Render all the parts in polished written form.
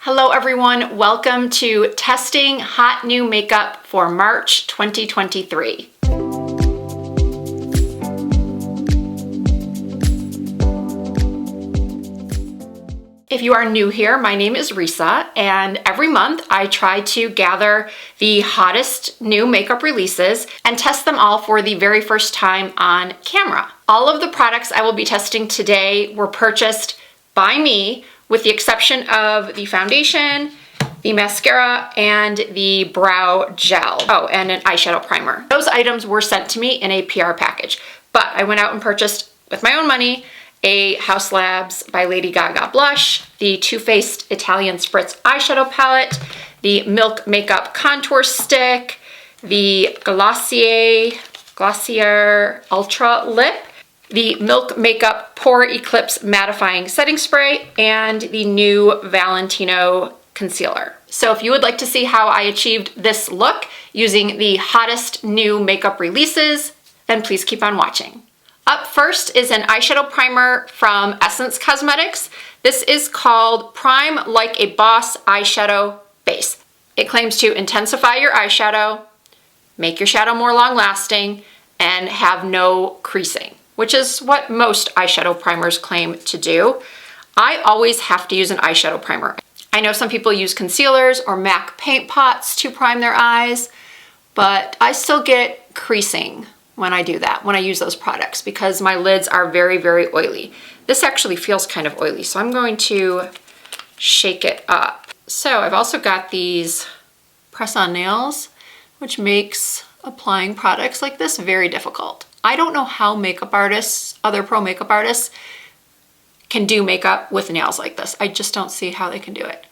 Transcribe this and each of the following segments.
Hello everyone, welcome to Testing Hot New Makeup for March 2023. If you are new here, my name is Risa, and every month I try to gather the hottest new makeup releases and test them all for the very first time on camera. All of the products I will be testing today were purchased by me, with the exception of the foundation, the mascara, and the brow gel. Oh, and an eyeshadow primer. Those items were sent to me in a PR package, but I went out and purchased, with my own money, a Haus by Lady Gaga blush, the Too Faced Italian Spritz eyeshadow palette, the Milk Makeup contour stick, the Glossier Ultra Lip, the Milk Makeup Pore Eclipse Mattifying Setting Spray, and the new Valentino concealer. So if you would like to see how I achieved this look using the hottest new makeup releases, then please keep on watching. Up first is an eyeshadow primer from Essence Cosmetics. This is called Prime Like a Boss Eyeshadow Base. It claims to intensify your eyeshadow, make your shadow more long-lasting, and have no creasing, which is what most eyeshadow primers claim to do. I always have to use an eyeshadow primer. I know some people use concealers or MAC paint pots to prime their eyes, but I still get creasing when I do that, when I use those products, because my lids are very, very oily. This actually feels kind of oily, so I'm going to shake it up. So I've also got these press-on nails, which makes applying products like this very difficult. I don't know how makeup artists, other pro makeup artists, can do makeup with nails like this. I just don't see how they can do it.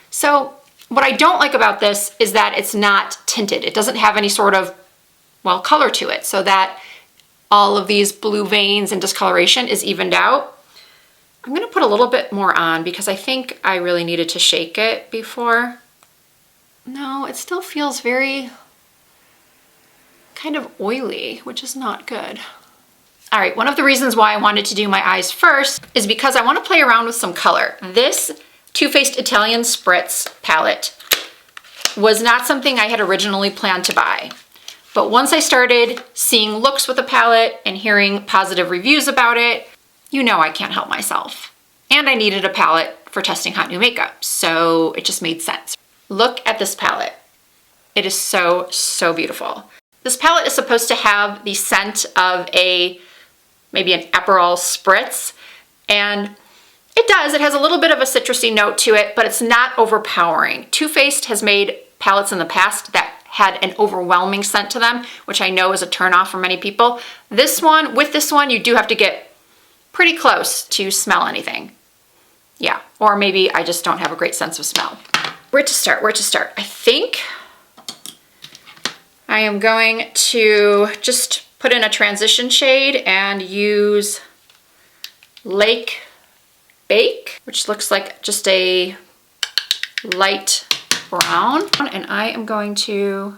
So what I don't like about this is that it's not tinted. It doesn't have any sort of, well, color to it, so that all of these blue veins and discoloration is evened out. I'm gonna put a little bit more on because I think I really needed to shake it before. No, it still feels very kind of oily, which is not good. All right, one of the reasons why I wanted to do my eyes first is because I want to play around with some color. This Too Faced Italian Spritz palette was not something I had originally planned to buy. But once I started seeing looks with the palette and hearing positive reviews about it, you know I can't help myself. And I needed a palette for testing hot new makeup, so it just made sense. Look at this palette. It is so, so beautiful. This palette is supposed to have the scent of maybe an Aperol Spritz, and it does. It has a little bit of a citrusy note to it, but it's not overpowering. Too Faced has made palettes in the past that had an overwhelming scent to them, which I know is a turnoff for many people. With this one, you do have to get pretty close to smell anything. Yeah, or maybe I just don't have a great sense of smell. Where to start? I think I am going to just put in a transition shade and use Lake Bake, which looks like just a light brown. And I am going to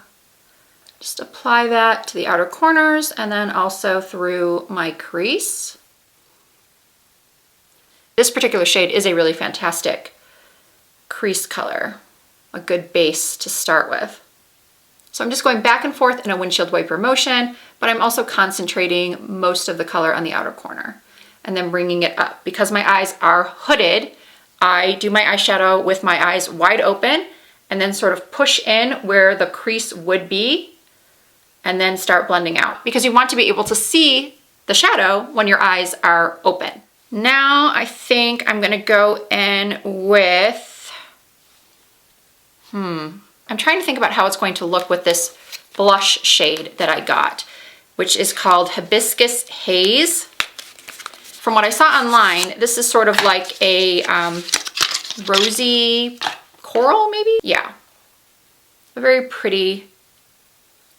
just apply that to the outer corners and then also through my crease. This particular shade is a really fantastic crease color, a good base to start with. So I'm just going back and forth in a windshield wiper motion, but I'm also concentrating most of the color on the outer corner and then bringing it up. Because my eyes are hooded, I do my eyeshadow with my eyes wide open and then sort of push in where the crease would be and then start blending out, because you want to be able to see the shadow when your eyes are open. Now I think I'm gonna go in with, I'm trying to think about how it's going to look with this blush shade that I got, which is called Hibiscus Haze. From what I saw online, this is sort of like a rosy coral, maybe? Yeah, a very pretty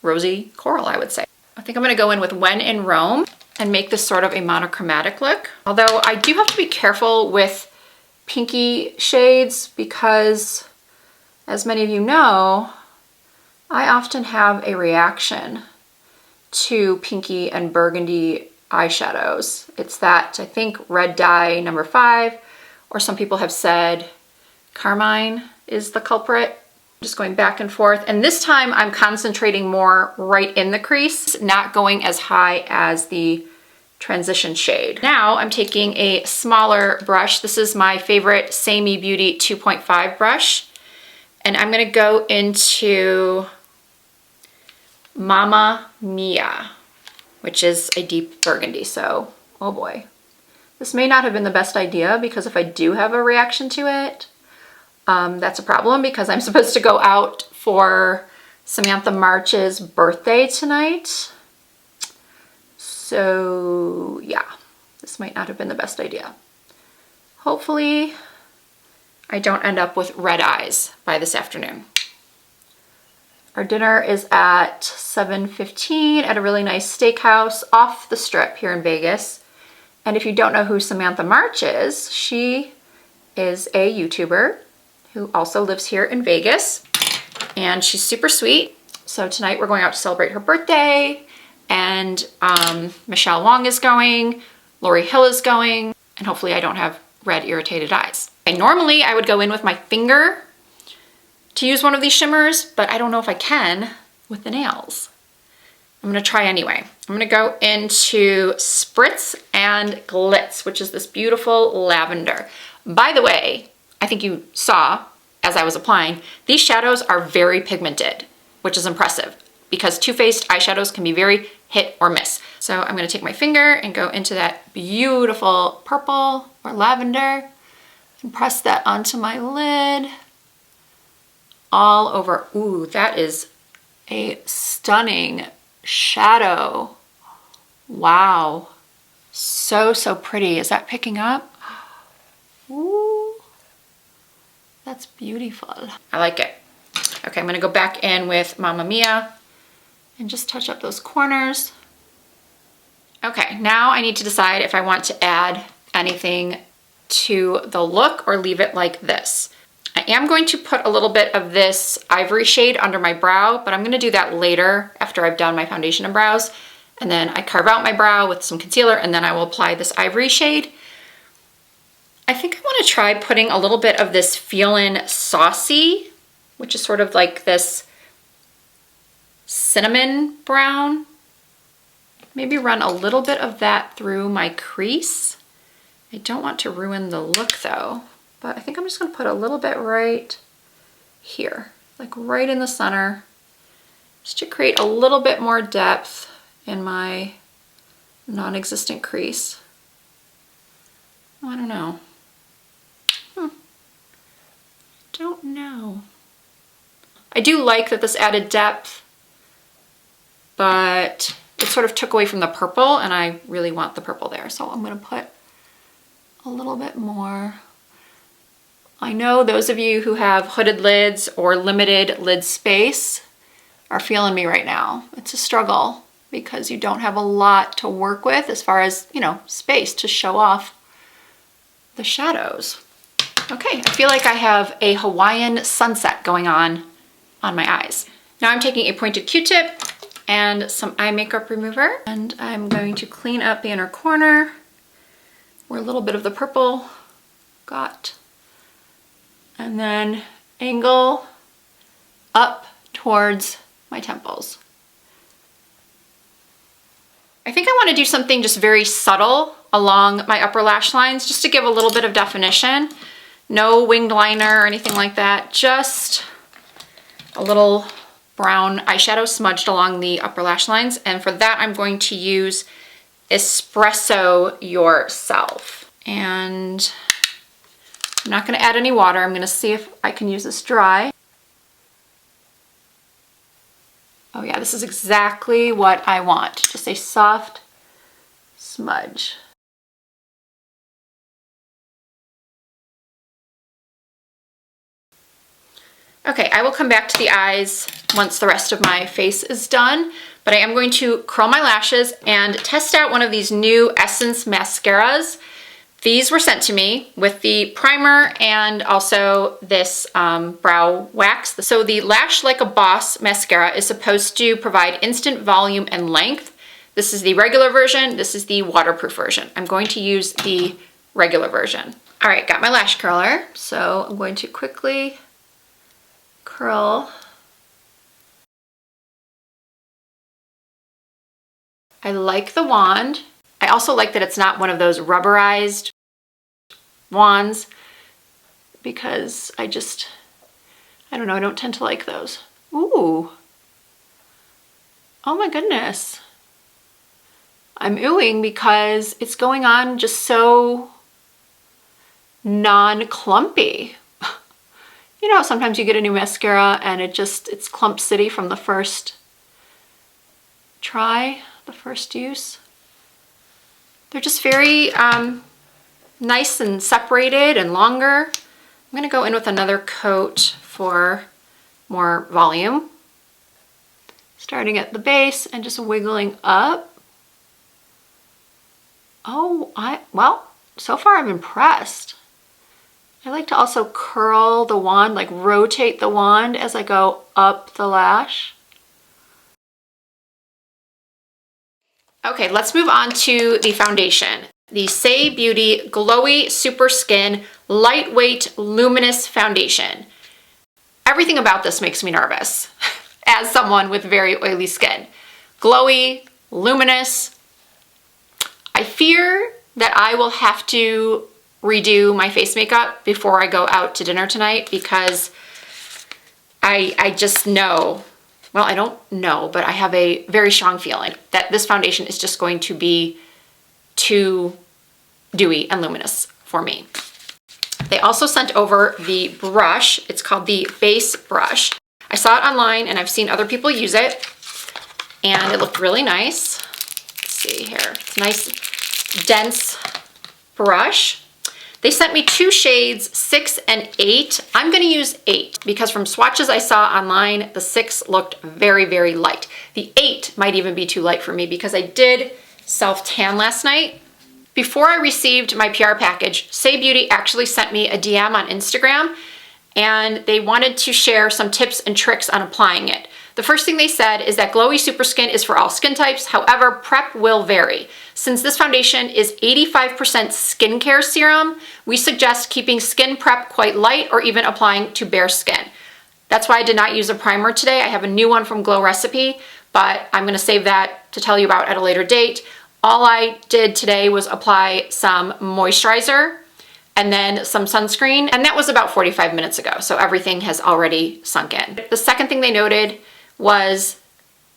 rosy coral, I would say. I think I'm gonna go in with When in Rome and make this sort of a monochromatic look. Although I do have to be careful with pinky shades because, as many of you know, I often have a reaction to pinky and burgundy eyeshadows. It's that, I think, red dye number 5, or some people have said Carmine is the culprit. Just going back and forth. And this time I'm concentrating more right in the crease, not going as high as the transition shade. Now I'm taking a smaller brush. This is my favorite Saie Beauty 2.5 brush. And I'm gonna go into Mamma Mia, which is a deep burgundy. So, oh boy. This may not have been the best idea because if I do have a reaction to it, that's a problem because I'm supposed to go out for Samantha March's birthday tonight. So yeah, this might not have been the best idea. Hopefully I don't end up with red eyes by this afternoon. Our dinner is at 7:15 at a really nice steakhouse off the strip here in Vegas. And if you don't know who Samantha March is, she is a YouTuber who also lives here in Vegas, and she's super sweet. So tonight we're going out to celebrate her birthday, and Michelle Wong is going, Lori Hill is going, and hopefully I don't have red irritated eyes. And normally I would go in with my finger to use one of these shimmers, but I don't know if I can with the nails. I'm gonna try anyway. I'm gonna go into Spritz and Glitz, which is this beautiful lavender. By the way, I think you saw as I was applying, these shadows are very pigmented, which is impressive because Too Faced eyeshadows can be very hit or miss. So I'm gonna take my finger and go into that beautiful purple or lavender and press that onto my lid all over. Ooh, that is a stunning shadow. Wow, so pretty. Is that picking up? Ooh, that's beautiful. I like it. Okay, I'm gonna go back in with Mamma Mia and just touch up those corners. Okay, now I need to decide if I want to add anything to the look or leave it like this. I am going to put a little bit of this ivory shade under my brow, but I'm gonna do that later after I've done my foundation and brows. And then I carve out my brow with some concealer and then I will apply this ivory shade. I think I wanna try putting a little bit of this Feelin' Saucy, which is sort of like this cinnamon brown. Maybe run a little bit of that through my crease. I don't want to ruin the look though, but I think I'm just gonna put a little bit right here, like right in the center, just to create a little bit more depth in my non-existent crease. I don't know. Don't know. I do like that this added depth, but it sort of took away from the purple and I really want the purple there. So I'm gonna put a little bit more. I know those of you who have hooded lids or limited lid space are feeling me right now. It's a struggle because you don't have a lot to work with as far as, you know, space to show off the shadows. Okay, I feel like I have a Hawaiian sunset going on my eyes. Now I'm taking a pointed Q-tip and some eye makeup remover, and I'm going to clean up the inner corner where a little bit of the purple got, and then angle up towards my temples. I think I want to do something just very subtle along my upper lash lines just to give a little bit of definition. No winged liner or anything like that, just a little brown eyeshadow smudged along the upper lash lines. And for that, I'm going to use Espresso Yourself. And I'm not gonna add any water. I'm gonna see if I can use this dry. Oh yeah, this is exactly what I want. Just a soft smudge. Okay, I will come back to the eyes once the rest of my face is done, but I am going to curl my lashes and test out one of these new Essence mascaras. These were sent to me with the primer and also this brow wax. So the Lash Like a Boss mascara is supposed to provide instant volume and length. This is the regular version, this is the waterproof version. I'm going to use the regular version. All right, got my lash curler. So I'm going to quickly curl. I like the wand. I also like that it's not one of those rubberized wands because I don't know, I don't tend to like those. Ooh. Oh my goodness. I'm oohing because it's going on just so non-clumpy. You know, sometimes you get a new mascara and it's clump city from the first try, the first use. They're just very nice and separated and longer. I'm gonna go in with another coat for more volume. Starting at the base and just wiggling up. Oh, well, so far I'm impressed. I like to also curl the wand, like rotate the wand as I go up the lash. Okay, let's move on to the foundation. The Saie Beauty Glowy Super Skin Lightweight Luminous Foundation. Everything about this makes me nervous as someone with very oily skin. Glowy, luminous. I fear that I will have to redo my face makeup before I go out to dinner tonight because I just know, well, I don't know, but I have a very strong feeling that this foundation is just going to be too dewy and luminous for me. They also sent over the brush. It's called the Base Brush. I saw it online and I've seen other people use it and it looked really nice. Let's see here. It's a nice, dense brush. They sent me two shades, 6 and 8. I'm gonna use 8 because from swatches I saw online, the 6 looked very, very light. The 8 might even be too light for me because I did self-tan last night. Before I received my PR package, Saie Beauty actually sent me a DM on Instagram and they wanted to share some tips and tricks on applying it. The first thing they said is that Glowy Super Skin is for all skin types, however, prep will vary. Since this foundation is 85% skincare serum, we suggest keeping skin prep quite light or even applying to bare skin. That's why I did not use a primer today. I have a new one from Glow Recipe, but I'm gonna save that to tell you about at a later date. All I did today was apply some moisturizer and then some sunscreen, and that was about 45 minutes ago, so everything has already sunk in. The second thing they noted was,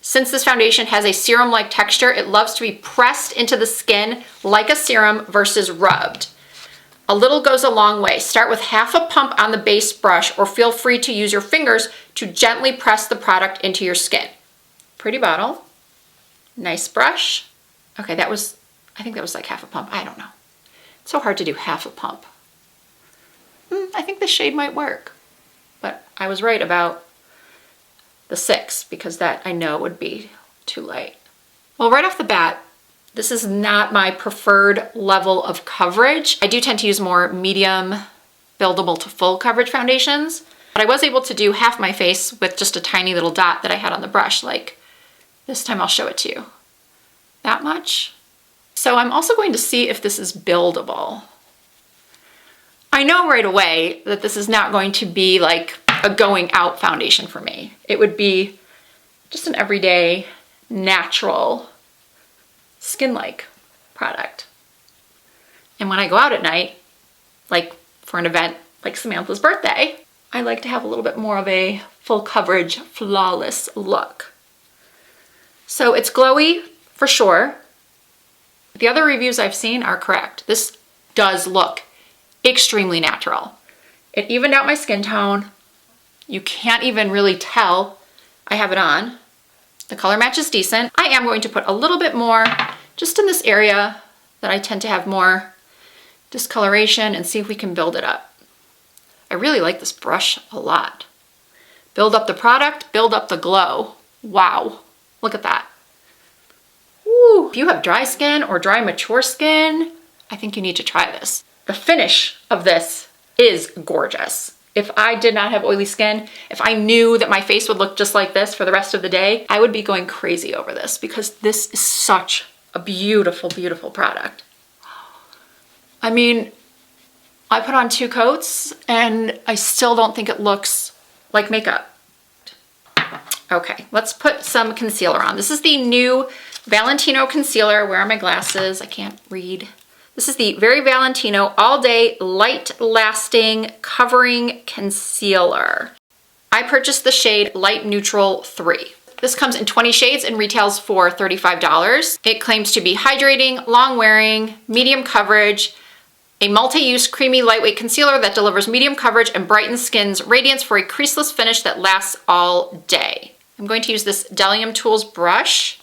since this foundation has a serum-like texture, it loves to be pressed into the skin like a serum versus rubbed. A little goes a long way. Start with half a pump on the base brush or feel free to use your fingers to gently press the product into your skin. Pretty bottle, nice brush. Okay, I think that was like half a pump, I don't know. It's so hard to do half a pump. I think the shade might work, but I was right about the 6 because that I know would be too light. Well, right off the bat, this is not my preferred level of coverage. I do tend to use more medium buildable to full coverage foundations, but I was able to do half my face with just a tiny little dot that I had on the brush. Like this time I'll show it to you. That much. So I'm also going to see if this is buildable. I know right away that this is not going to be like a going out foundation for me. It would be just an everyday, natural, skin-like product. And when I go out at night, like for an event like Samantha's birthday, I like to have a little bit more of a full coverage, flawless look. So it's glowy for sure. The other reviews I've seen are correct. This does look extremely natural. It evened out my skin tone. You can't even really tell I have it on. The color match is decent. I am going to put a little bit more just in this area that I tend to have more discoloration and see if we can build it up. I really like this brush a lot. Build up the product, build up the glow. Wow, look at that. Ooh, if you have dry skin or dry mature skin, I think you need to try this. The finish of this is gorgeous. If I did not have oily skin, if I knew that my face would look just like this for the rest of the day, I would be going crazy over this because this is such a beautiful, beautiful product. I mean, I put on 2 coats and I still don't think it looks like makeup. Okay, let's put some concealer on. This is the new Valentino concealer. Where are my glasses? I can't read. This is the Very Valentino All Day Light Lasting Covering Concealer. I purchased the shade Light Neutral 3. This comes in 20 shades and retails for $35. It claims to be hydrating, long wearing, medium coverage, a multi-use creamy lightweight concealer that delivers medium coverage and brightens skin's radiance for a creaseless finish that lasts all day. I'm going to use this Delium Tools brush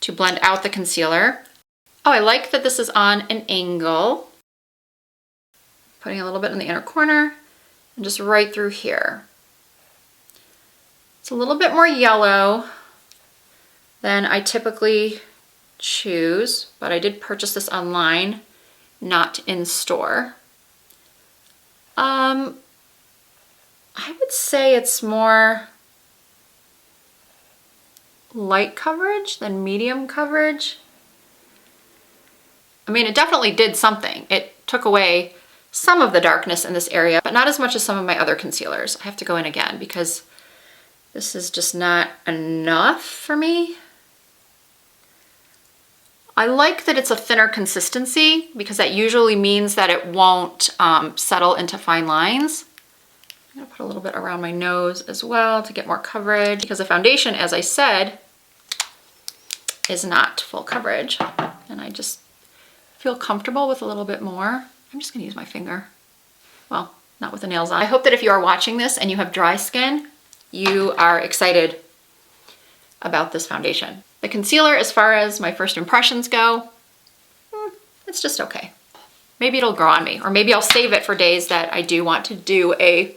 to blend out the concealer. Oh, I like that this is on an angle. Putting a little bit in the inner corner and just right through here. It's a little bit more yellow than I typically choose, but I did purchase this online, not in store. I would say it's more light coverage than medium coverage. I mean, it definitely did something. It took away some of the darkness in this area, but not as much as some of my other concealers. I have to go in again because this is just not enough for me. I like that it's a thinner consistency because that usually means that it won't settle into fine lines. I'm gonna put a little bit around my nose as well to get more coverage because the foundation, as I said, is not full coverage. And I just feel comfortable with a little bit more. I'm just gonna use my finger. Well, not with the nails on. I hope that if you are watching this and you have dry skin, you are excited about this foundation. The concealer, as far as my first impressions go, it's just okay. Maybe it'll grow on me, or maybe I'll save it for days that I do want to do a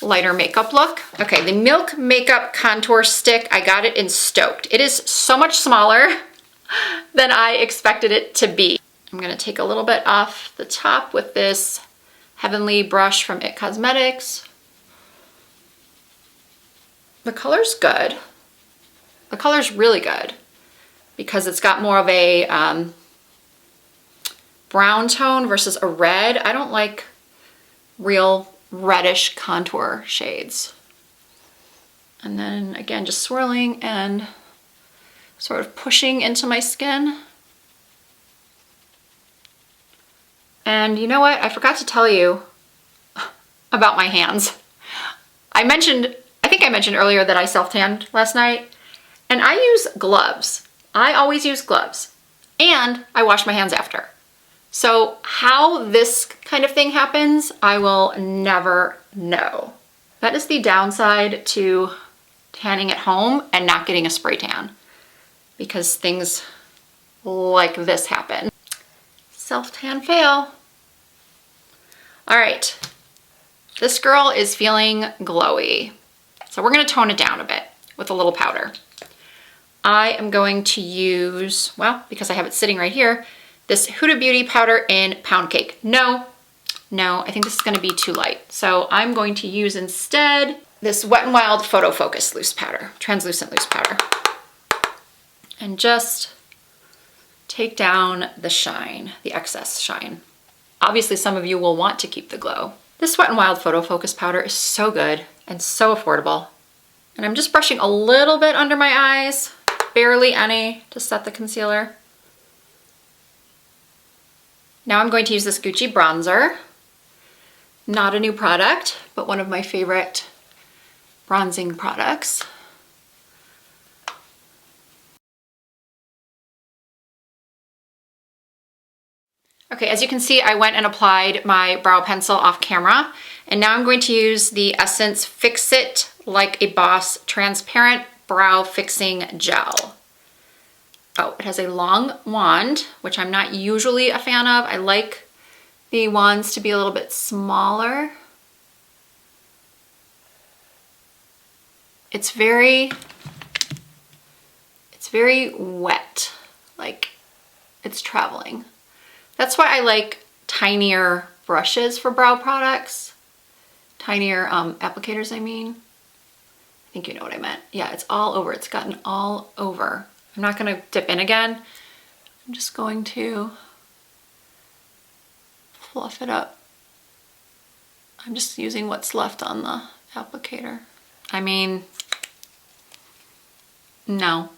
lighter makeup look. Okay, the Milk Makeup Contour Stick, I got it in Stoked. It is so much smaller than I expected it to be. I'm gonna take a little bit off the top with this Heavenly brush from IT Cosmetics. The color's good. The color's really good because it's got more of a brown tone versus a red. I don't like real reddish contour shades. And then again, just swirling and sort of pushing into my skin. And you know what? I forgot to tell you about my hands. I think I mentioned earlier that I self-tanned last night, and I use gloves. I always use gloves, and I wash my hands after. So how this kind of thing happens, I will never know. That is the downside to tanning at home and not getting a spray tan, because things like this happen. Self-tan fail. All right, this girl is feeling glowy. So we're gonna tone it down a bit with a little powder. I am going to use, well, because I have it sitting right here, this Huda Beauty powder in Pound Cake. No, I think this is gonna be too light. So I'm going to use instead this Wet n Wild Photo Focus loose powder, translucent loose powder. And just take down the shine, the excess shine. Obviously some of you will want to keep the glow. This Wet n Wild Photo Focus powder is so good and so affordable. And I'm just brushing a little bit under my eyes, barely any, to set the concealer. Now I'm going to use this Gucci bronzer. Not a new product, but one of my favorite bronzing products. Okay, as you can see, I went and applied my brow pencil off camera, and now I'm going to use the Essence Fix It Like a Boss Transparent Brow Fixing Gel. Oh, it has a long wand, which I'm not usually a fan of. I like the wands to be a little bit smaller. It's very wet, like it's traveling. That's why I like tinier brushes for brow products. Tinier applicators, I mean. I think you know what I meant. Yeah, it's all over. It's gotten all over. I'm not gonna dip in again. I'm just going to fluff it up I'm just using what's left on the applicator. I mean, no.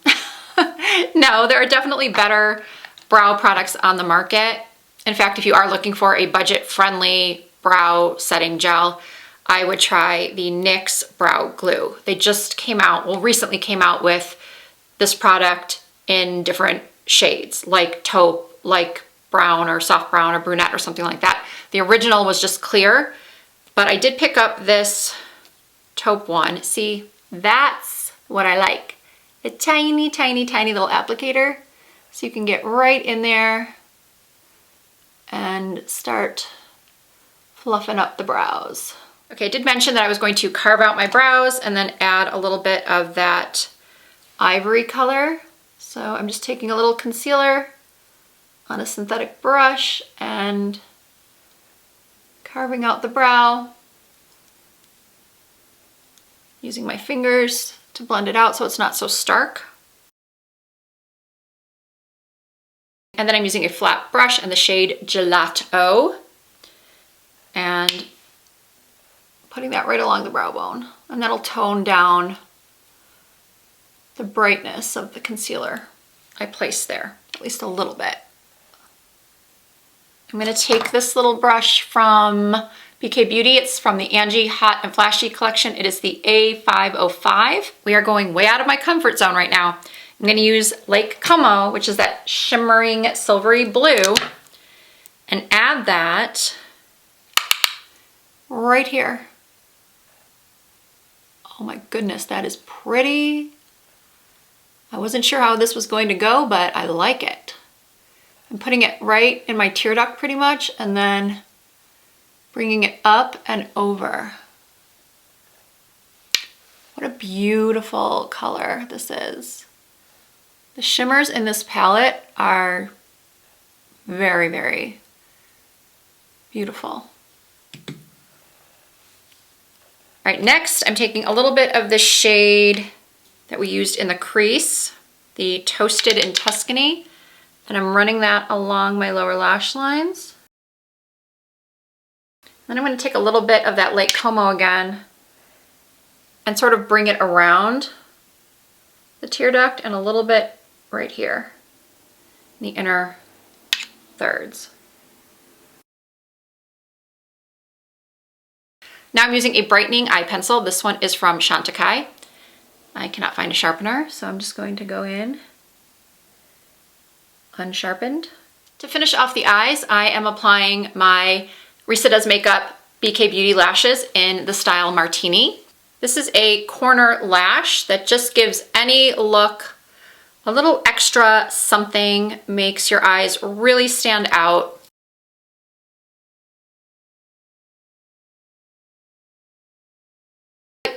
No, there are definitely better brow products on the market. In fact, if you are looking for a budget-friendly brow setting gel, I would try the NYX Brow Glue. They just came out, well, recently came out with this product in different shades, like taupe, like brown or soft brown or brunette or something like that. The original was just clear, but I did pick up this taupe one. See, that's what I like. The tiny, tiny, tiny little applicator. So you can get right in there and start fluffing up the brows. Okay, I did mention that I was going to carve out my brows and then add a little bit of that ivory color. So I'm just taking a little concealer on a synthetic brush and carving out the brow, using my fingers to blend it out so it's not so stark. And then I'm using a flat brush in the shade Gelato and putting that right along the brow bone. And that'll tone down the brightness of the concealer I placed there, at least a little bit. I'm gonna take this little brush from BK Beauty. It's from the Angie Hot and Flashy collection. It is the A505. We are going way out of my comfort zone right now. I'm gonna use Lake Como, which is that shimmering silvery blue, and add that right here. Oh my goodness, that is pretty. I wasn't sure how this was going to go, but I like it. I'm putting it right in my tear duct pretty much, and then bringing it up and over. What a beautiful color this is. The shimmers in this palette are very, very beautiful. All right, next I'm taking a little bit of the shade that we used in the crease, the Toasted in Tuscany, and I'm running that along my lower lash lines. Then I'm going to take a little bit of that Lake Como again and sort of bring it around the tear duct and a little bit right here in the inner thirds. Now I'm using a brightening eye pencil. This one is from Chantecaille. I cannot find a sharpener, so I'm just going to go in unsharpened. To finish off the eyes, I am applying my Risa Does Makeup BK Beauty lashes in the style Martini. This is a corner lash that just gives any look a little extra something, makes your eyes really stand out.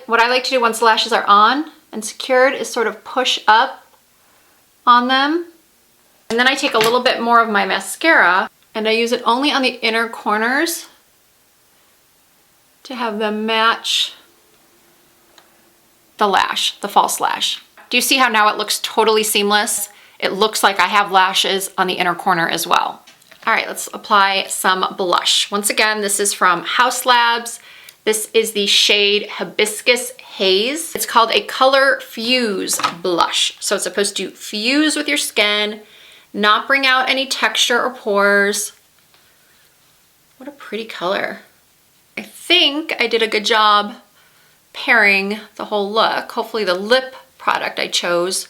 What I like to do once the lashes are on and secured is sort of push up on them. And then I take a little bit more of my mascara and I use it only on the inner corners to have them match the lash, the false lash. Do you see how now it looks totally seamless? It looks like I have lashes on the inner corner as well. All right, let's apply some blush. Once again, this is from Haus Labs. This is the shade Hibiscus Haze. It's called a Color Fuse blush. So it's supposed to fuse with your skin, not bring out any texture or pores. What a pretty color. I think I did a good job pairing the whole look. Hopefully the lip product I chose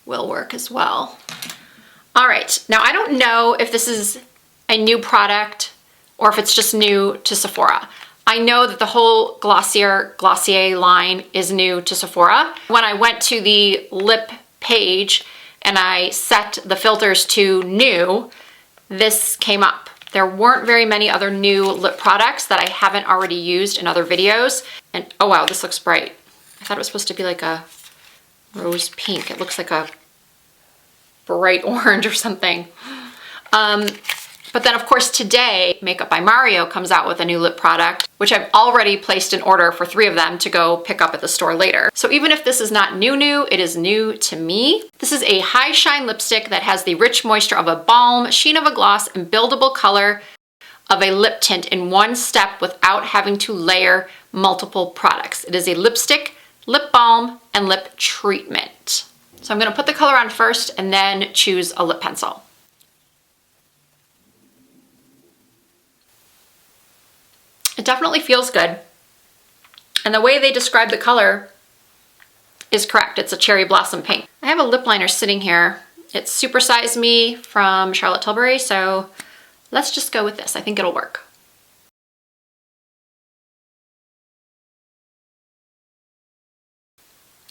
will work as well. All right, now I don't know if this is a new product or if it's just new to Sephora. I know that the whole Glossier line is new to Sephora. When I went to the lip page and I set the filters to new, this came up. There weren't very many other new lip products that I haven't already used in other videos. And oh wow, this looks bright. I thought it was supposed to be like a rose pink. It looks like a bright orange or something. But then of course today, Makeup by Mario comes out with a new lip product, which I've already placed an order for 3 of them to go pick up at the store later. So even if this is not new, it is new to me. This is a high shine lipstick that has the rich moisture of a balm, sheen of a gloss, and buildable color. of a lip tint in one step without having to layer multiple products. It is a lipstick, lip balm, and lip treatment. So I'm gonna put the color on first and then choose a lip pencil. It definitely feels good. And the way they describe the color is correct. It's a cherry blossom pink. I have a lip liner sitting here. It's Super Size Me from Charlotte Tilbury, so let's just go with this. I think it'll work.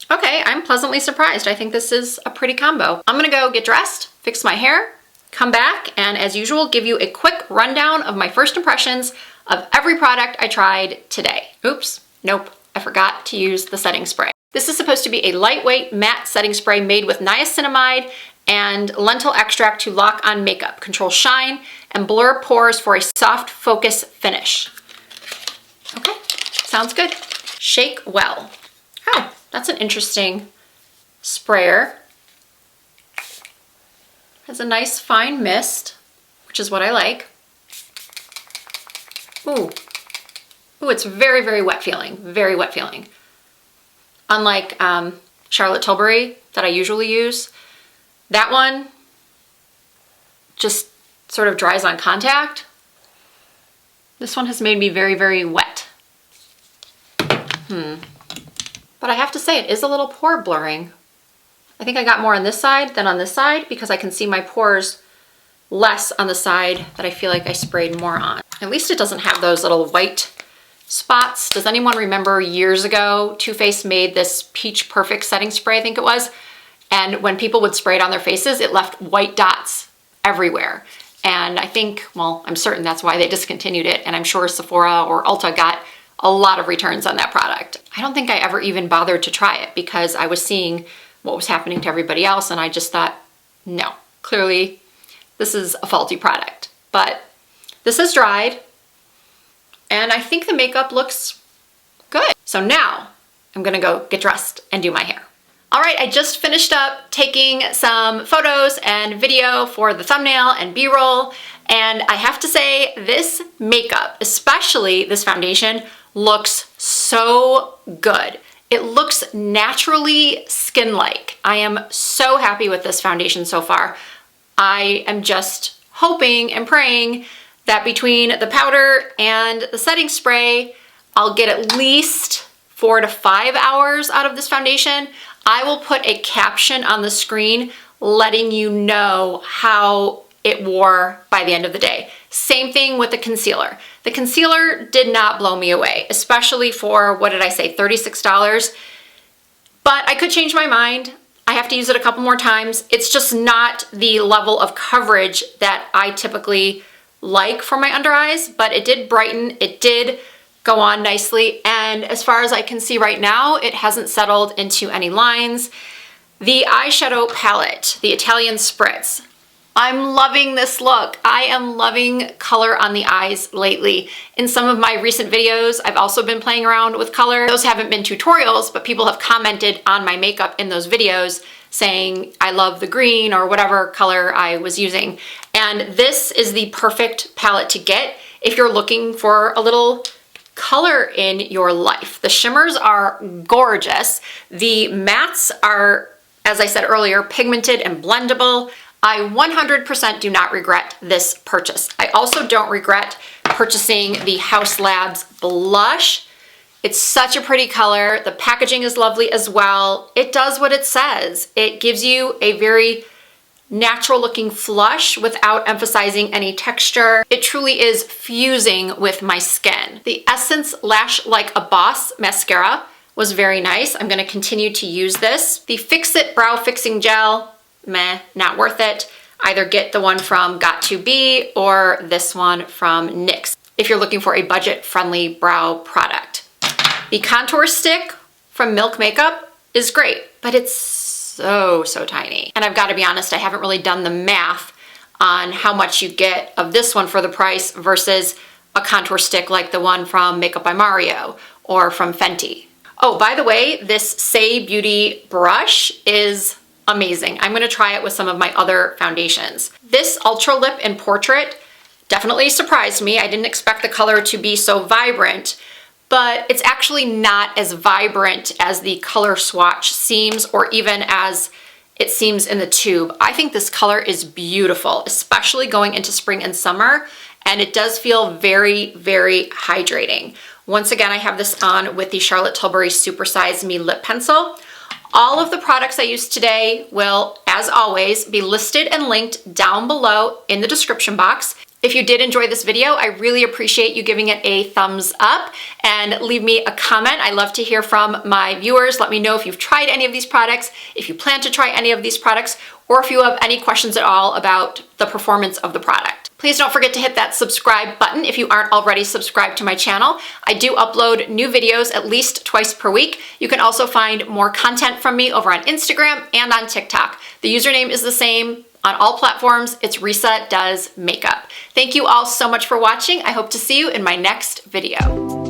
Okay, I'm pleasantly surprised. I think this is a pretty combo. I'm gonna go get dressed, fix my hair, come back, and as usual, give you a quick rundown of my first impressions of every product I tried today. Oops, nope, I forgot to use the setting spray. This is supposed to be a lightweight matte setting spray made with niacinamide and lentil extract to lock on makeup, control shine, and blur pores for a soft focus finish. Okay, sounds good. Shake well. Oh, that's an interesting sprayer. Has a nice fine mist, which is what I like. Ooh, ooh, it's very, very wet feeling, very wet feeling. Unlike Charlotte Tilbury that I usually use, that one just sort of dries on contact. This one has made me very, very wet. But I have to say, it is a little pore blurring. I think I got more on this side than on this side because I can see my pores less on the side that I feel like I sprayed more on. At least it doesn't have those little white spots. Does anyone remember years ago, Too Faced made this Peach Perfect setting spray, I think it was, and when people would spray it on their faces, it left white dots everywhere. And I think, well, I'm certain that's why they discontinued it, and I'm sure Sephora or Ulta got a lot of returns on that product. I don't think I ever even bothered to try it because I was seeing what was happening to everybody else, and I just thought, no, clearly this is a faulty product. But this has dried, and I think the makeup looks good. So now I'm gonna go get dressed and do my hair. All right, I just finished up taking some photos and video for the thumbnail and B-roll, and I have to say this makeup, especially this foundation, looks so good. It looks naturally skin-like. I am so happy with this foundation so far. I am just hoping and praying that between the powder and the setting spray, I'll get at least 4 to 5 hours out of this foundation. I will put a caption on the screen letting you know how it wore by the end of the day. Same thing with the concealer. The concealer did not blow me away, especially for, what did I say, $36? But I could change my mind. I have to use it a couple more times. It's just not the level of coverage that I typically like for my under eyes, but it did brighten, it did go on nicely, and as far as I can see right now, it hasn't settled into any lines. The eyeshadow palette, the Italian Spritz. I'm loving this look. I am loving color on the eyes lately. In some of my recent videos, I've also been playing around with color. Those haven't been tutorials, but people have commented on my makeup in those videos saying, I love the green or whatever color I was using. And this is the perfect palette to get if you're looking for a little color in your life. The shimmers are gorgeous. The mattes are, as I said earlier, pigmented and blendable. I 100% do not regret this purchase. I also don't regret purchasing the Haus Labs blush. It's such a pretty color. The packaging is lovely as well. It does what it says. It gives you a very natural looking flush without emphasizing any texture. It truly is fusing with my skin. The Essence Lash Like a Boss mascara was very nice. I'm gonna continue to use this. The Fix It Brow Fixing Gel, meh, not worth it. Either get the one from Got2b or this one from NYX if you're looking for a budget-friendly brow product. The contour stick from Milk Makeup is great, but it's so tiny. And I've got to be honest, I haven't really done the math on how much you get of this one for the price versus a contour stick like the one from Makeup by Mario or from Fenty. Oh, by the way, this Saie Beauty brush is amazing. I'm gonna try it with some of my other foundations. This Ultra Lip in Portrait Definitely surprised me. I didn't expect the color to be so vibrant, but it's actually not as vibrant as the color swatch seems, or even as it seems in the tube. I think this color is beautiful, especially going into spring and summer, and it does feel very, very hydrating. Once again, I have this on with the Charlotte Tilbury Super Size Me Lip Pencil. All of the products I used today will, as always, be listed and linked down below in the description box. If you did enjoy this video, I really appreciate you giving it a thumbs up and leave me a comment. I love to hear from my viewers. Let me know if you've tried any of these products, if you plan to try any of these products, or if you have any questions at all about the performance of the product. Please don't forget to hit that subscribe button if you aren't already subscribed to my channel. I do upload new videos at least twice per week. You can also find more content from me over on Instagram and on TikTok. The username is the same on all platforms. It's Risa Does Makeup. Thank you all so much for watching. I hope to see you in my next video.